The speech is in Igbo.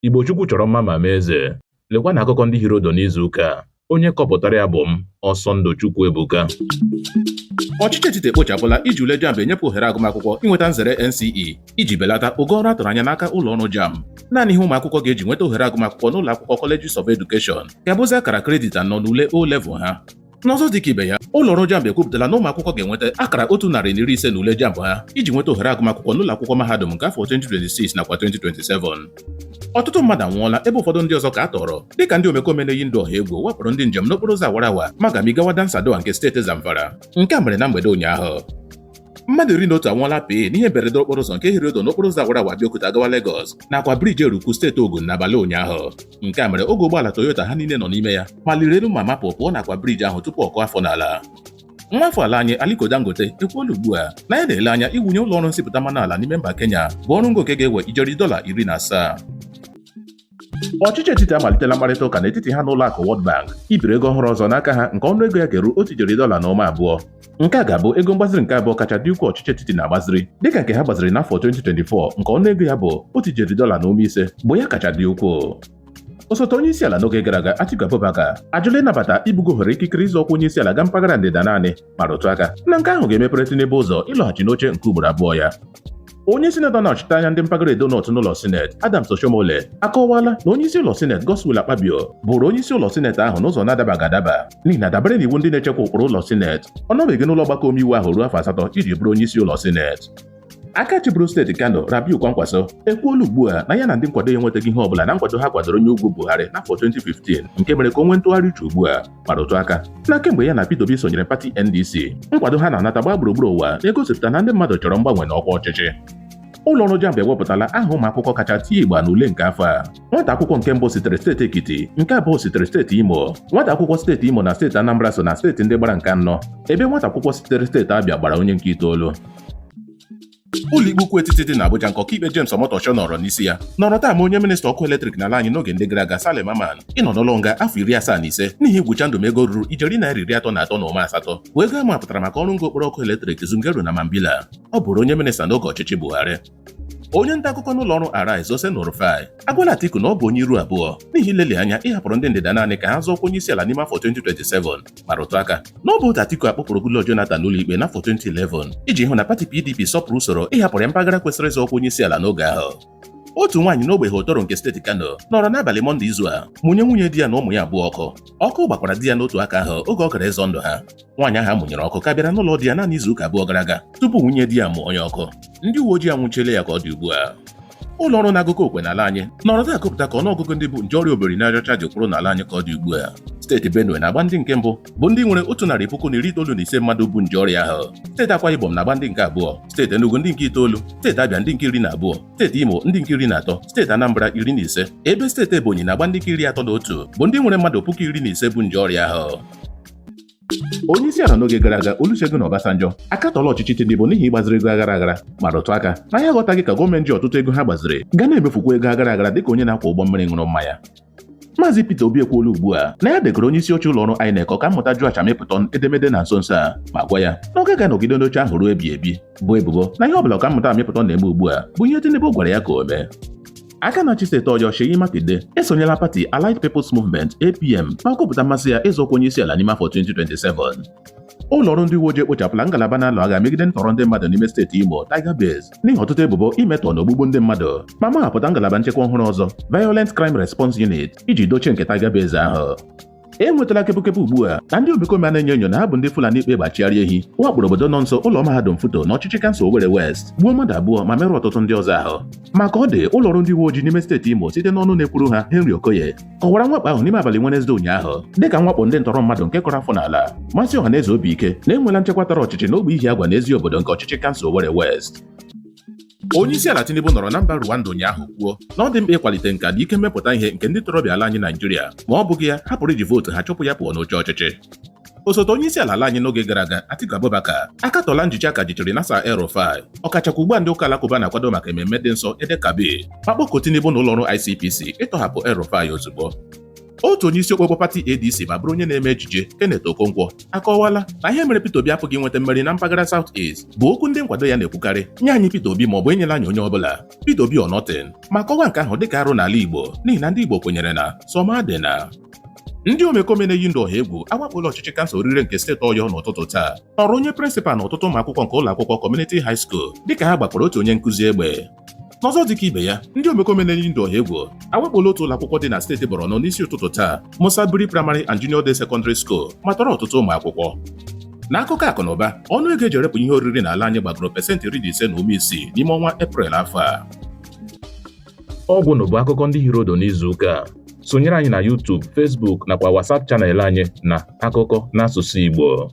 Igbo Chukwu chọrọ mma ma mee eze. Lekwa na akụkọ ndị hiri odo n'izu ụka. Onye kọpụtara ya bụ m, Ọsọndụ Chukwuebuka. Ọchịchị etiti ekpochapụla iji ule JAMB enyepụ ohere agụmakwụkwọ inweta nzere NCE iji belata ụgwọ ọrụ atụrụ anya n'aka ụlọ ọrụ JAMB. Naanị ihe ụmụ akwụkwọ ga-eji nweta ohere agụmakwụkwọ n'ụlọ akwụkwọ Colleges of Education ga-abụzi akara kredit anọ n'ule O-level ha. N'ọzọ dịka ibe ya, ụlọ ọrụ JAMB ekwupụtala na ụmụ akwụkwọ ga-enweta akara 150 n'ule JAMB ha iji nweta ohere agụmakwụkwọ n'ụlọ akwụkwọ mahadum nke afọ 2026 nakwa 2027. Ọtụtụ mmadụ anwụọla ebe ụfọdụ ndị ọzọ ka a tọrọ dịka ndị omekome na-eyi ndụ ọha egwu wakporo ndị njem n'okporo ụzọ awarawa Magami-Gawa Dansadowa nke steeti Zamfara. Nke a mere na mgbede ụnyaahụ. Mmadụ 11 anwụọla pee n'ihe mberede okporo ụzọ nke Hịrị odo n'okporo ụzọ awarawa Abịaokuta gawa Lagos nakwa briji Eruku steeti Ogun n'abalị ụnyaahụ. Nke a mere oge ụgbọala Toyota ha niile nọ n'ime ya maliri elu ma mapụ pụọ nakwa briji ahụ tupu ọ kụọ afọ n'ala. Nwa afọ ala anyị Aliko Dangote ekwuola ugbu a na ya na-ele anya iwunye ụlọ ọrụ nsipụta mmanụ ala n'ime mba Kenya bụ ọrụ ngo nke ga-ewe ijeri $17. Ọchịchị etiti amalitela mkparịta ụka n'etiti ha n'ụlọ akụ World Bank ibiri ego ọhụrụ ọzọ n'aka ha nke ọnụ ego ya ga-eru $1.2 Nke a ga-abụ ego mgbaziri nke abụọ kacha dị ukwuu ọchịchị etiti na-agbaziri dịka nke ha gbaziri n'afọ 2024 nke ọnụ ego ya bụ $1.5 bụ ya kacha dị ukwuu. Osote onye isi ala n'oge gara aga Atiku Abubakar ajụla ịnabata ibugo ohere ikikere ịzọ ọkwa onye isi ala ga mpaghara ndịda naanị ma rụtụ aka na nke ahụ ga-emepere Tinubu ụzọ ịlọghachi n'oche nke ugboro abụọ ya. Onye sinetọ na-achịta anya ndị mpaghara Edo North n'ụlọ sineti Adams Oshomole akọwala na onye isi ụlọ sineti Godswill Akpabio bụrụ onye isi ụlọ sineti ahụ n'ụzọ na-adabaghị adaba n'ihi na dabere n'iwu ndị na-echekwa ụkpụrụ ụlọ sineti ọ nọbeghị n'ụlọ ọgbakọ omeiwu ahụ ruo afọ 8 iji bụrụ onye isi ụlọ sineti. Aka chịbụrụ steeti Kano Rabiu Kwankwaso ekwuola ugbu a na ya na ndị nkwado ya enwetaghị ihe ọbụla na nkwado ha kwadoro onye ugwu Buhari n'afọ 2015 nke mere ka o nwee ntụgharị uche ugbu a ma rụtụ aka na kemgbe ya na Peter Obi sonyere pati NDC nkwado ha na-anata gbaa gburugburu ụwa na-egosipụta na ndị mmadụ chọrọ mgbanwe n'ọkwa ọchịchị. Ụlọ ọrụ JAMB ewepụtala aha ụmụ akwụkwọ kacha tie ịgba n'ule nke afọ a. Nwata akwụkwọ nke mbụ sitere steeti Ekiti, nke abụọ sitere steeti Imo. Nwata akwụkwọ steeti Imo na steeti Anambra so na steeti ndị gbara nke anọ, ebe nwata akwụkwọ sitere steeti Abịa gbara onye nke itoolu. Ụlọikpe ukwu etiti dị n'Abuja nke ọkaikpe James Omotosho nọrọ n'isi ya nọrọ taa ma onye minista ọkụ eletrik n'ala anyị n'oge ndị gara aga Salim Aman ịnọ n'ụlọ nga afọ 75 n'ihi igwucha ndụ ego ruru ijeri naira 33.8 bụ ego amapụtara maka ọrụ ngo okporo ọkụ eletrik Zungeru na Mambila. Ọ bụrụ onye minista n'oge ọchịchị Buhari. Onye nta akụkọ n'ụlọ ọrụ Arise El-Rufai agwala Atiku na ọ bụ onye iru abụọ n'ihi ileli anya ịhapụrụ ndị ndịda naanị ka ha zọọ ọkwa onye isi ala n'ime afọ 2027 ma rụtụ aka na ọ bụ otu Atiku akpọpụrụ Goodluck Jonathan n'ụlọikpe n'afọ 2011 iji hụ na pati PDP sọpụrụ usoro ịhapụrụ ya mpaghara kwesịrị ịzọ ọkwa onye isi ala n'oge ahụ. Otu nwaanyị n'ogbe Hotoro nke steeti Kano nọrọ n'abalị Mọnde izu a mụnye nwunye di ya na ụmụ ya abụọ ọkụ gbakwara di ya n'otu aka ahụ oge ọ gara ịzọ ndụ ha. Nwaanyị ahụ mụnyere ọkụ ka bịara n'ụlọ di ya naanị izu ụka abụọ gara aga tupu nwunye di ya mụọ onye ọkụ. Ndị uwe ojii anwụchiela ya ka ọ dị ugbu a. Ụlọ ọrụ na-agụkọ okwe n'ala anyị nọrọ na-akọpụta ka ọnụọgụgụ ndị bụ nje ọrịa obiri-na-arịọcha ji kwụrụ n'ala anyị ka ọ dị ugbu a. Steeti Benue na-agba ndị nke mbụ bụ ndị nwere 195 mmadụ bụ nje ọrịa ahụ. Steeti Akwa Ibom na-agba ndị nke abụọ, steeti Enugu ndị nke itoolu, steeti Abịa ndị nke 12, steeti Imo ndị nke 13, steeti Anambra 15, ebe steeti Ebonyi na-agba ndị nke 31 bụ ndị nwere mmadụ 15,000 bụ nje ọrịa ahụ. Onye isi ala n'oge gara aga Olusegun Obasanjo akatọla ọchịchị Tinubu n'ihi ịgbaziri ego aghara aghara ma rụtụ aka na ya aghọtaghị ka gọọmenti ji ọtụtụ ego ha gbaziri ga na-emefukwa ego aghara aghara dịka onye na-akwọ ụgbọ mmiri ṅụrụ mmanya. Maazị Peter Obi ekwuola ugbu a na ya degoro onye isi oche ụlọ ọrụ INEC ka mmụta jụ achamịpụta edemede na nso nso a ma gwa ya na ọ gaghị anọgide n'oche ahụ ruo ebi ebi bụ ebubo na ihe ọbụla ka mmụta amịpụta na-eme ugbu a bụ ihe Tinubu gwara ya ka o mee. Aka na-achị steeti Ọyọ Seyi Makinde esonyela pati Allied People's Movement APM ma kọpụta mmasị ya ịzọ ọkwa onye isi ala n'ime afọ 2027. Ụlọ ọrụ ndị uwe ojii ekpochapụla ngalaba na-alụ agha megide ntọrọ ndị mmadụ n'ime steeti Imo Tiger Base n'ihi ọtụtụ ebubo imetọ na ogbugbu ndị mmadụ ma mahapụta ngalaba nchekwa ọhụrụ ọzọ Violent Crime Response Unit iji dochie nke Tiger Base ahụ. Enwetala kepụkepụ ugbu a na ndị omekome a na-enyo enyo na ha bụ ndị Fulani ikpe gbachigharị ehi wakporo obodo nọ nso ụlọ mahadum Futo n'ọchịchị kansụl Owerri West gbuo mmadụ abụọ ma merụọ ọtụtụ ndị ọzọ ahụ. Maka ọ dị ụlọ ọrụ ndị uwe ojii n'ime steeti Imo site n'ọnụ na-ekwuru ha Henry Okoye kọwara mwakpo ahụ n'ime abalị Wenezdee ụnyaahụ dịka mwakpo ndị ntọrọ mmadụ nke kọrọ afọ n'ala. Masị ọhaneze obi ike na enwela nchekwa tara ọchịchị n'ogbe ihi agwa n'ezi obodo nke ọchịchị kansụl Owerri West. Onye isi ala Tinubu nọrọ na mba Rwanda ụnyaahụ kwuo na ọ dị mkpa ịkwalite nka na ike mmepụta ihe nke ndị ntorobịa ala anyị Naịjirịa ma ọ bụghị ya hapụrụ iji vootu ha chụpụ ya pụọ n'oche ọchịchị. Osote onye isi ala anyị n'oge gara aga Atiku Abubakar akatọla njije aka jichiri nasa El-Rufai ọkachakwa ugbu a ndị ụka alakụba na-akwado maka ememme dị nsọ Ede Kabe ma kpọkuo Tinubu na ụlọ ọrụ ICPC ịtọhapụ El-Rufai ozugbo. Otu onye isi okpukpe pati ADC ma bụrụ onye na-eme ejije Kenneth Okonkwo akọwala na ihe mere Peter Obi apụghị inweta mmeri na mpaghara South East bụ okwu ndị nkwado ya na-ekwukarị nye anyị Peter Obi ma ọ bụ enyela anyị onye ọbụla Peter Obi or nothing, ma kọwaa nke ahụ dịka arụ n'ala Igbo n'ihi na ndị Igbo kwenyere na somadịna. Ndị omekome na-eyi ndụ ọha egwu awakpola ọchịchị kansụl Orire nke steeti Ọyọ n'ụtụtụ taa tọrọ onye prịnsịpal na ọtụtụ ụmụ akwụkwọ nke ụlọ akwụkwọ Community High School dịka ha gbakpọrọ otu onye nkụzi egbe. N'ọzọ dịka ibe ya, ndị omekome na-eyi ndụ ọha egwu awakpola otu ụlọ akwụkwọ dị na steeti Borno n'isi ụtụtụ taa, Musabiri Primary and Junior Day Secondary School, ma tọrọ ọtụtụ ụmụ akwụkwọ. N'akụkọ akụ na ụba, ọnụ ego eji erepụ ihe oriri n'ala anyị gbagoro pasentị 15.6 n'ime ọnwa Eprel afọ a. Ọgwụ na bụ akụkọ ndị Hịrị n'izu ụka. Sonyere anyị na YouTube, Facebook nakwa WhatsApp chanel anyị na Akụkọ n'asụsụ Igbo.